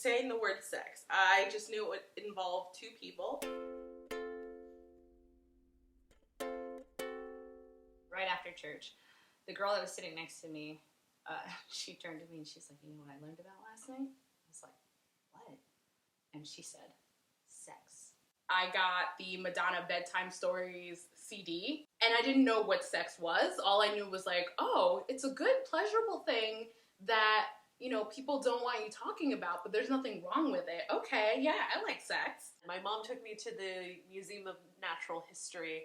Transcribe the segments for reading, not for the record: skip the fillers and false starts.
saying the word sex. I just knew it would involve two people. Right after church, the girl that was sitting next to me, she turned to me and she's like, you know what I learned about last night? I was like, what? And she said, sex. I got the Madonna Bedtime Stories CD, and I didn't know what sex was. All I knew was like, oh, it's a good, pleasurable thing that, you know, people don't want you talking about, but there's nothing wrong with it. Okay, yeah, I like sex. My mom took me to the Museum of Natural History,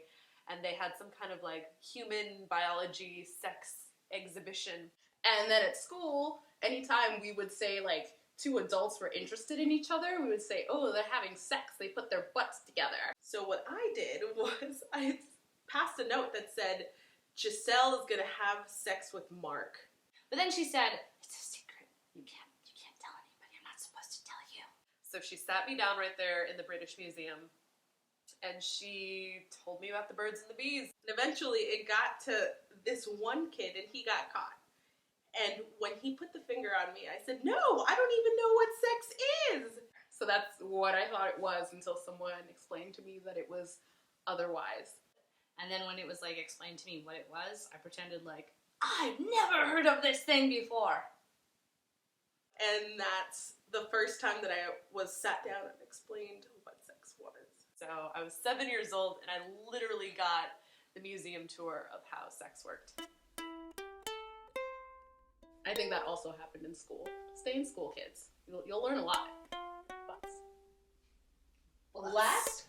and they had some kind of like human biology sex exhibition. And then at school, anytime we would say like two adults were interested in each other, we would say, oh, they're having sex, they put their butts together. So what I did was I passed a note that said, Giselle is gonna have sex with Mark. But then she said, it's a secret. You can't tell anybody. I'm not supposed to tell you. So she sat me down right there in the British Museum, and she told me about the birds and the bees. And eventually it got to this one kid, and he got caught. And when he put the finger on me, I said, no, I don't even know what sex is. So that's what I thought it was until someone explained to me that it was otherwise. And then when it was like explained to me what it was, I pretended like, I've never heard of this thing before. And that's the first time that I was sat down and explained what sex was. So I was 7 years old, and I literally got the museum tour of how sex worked. I think that also happened in school. Stay in school, kids. You'll learn a lot. Butts. Last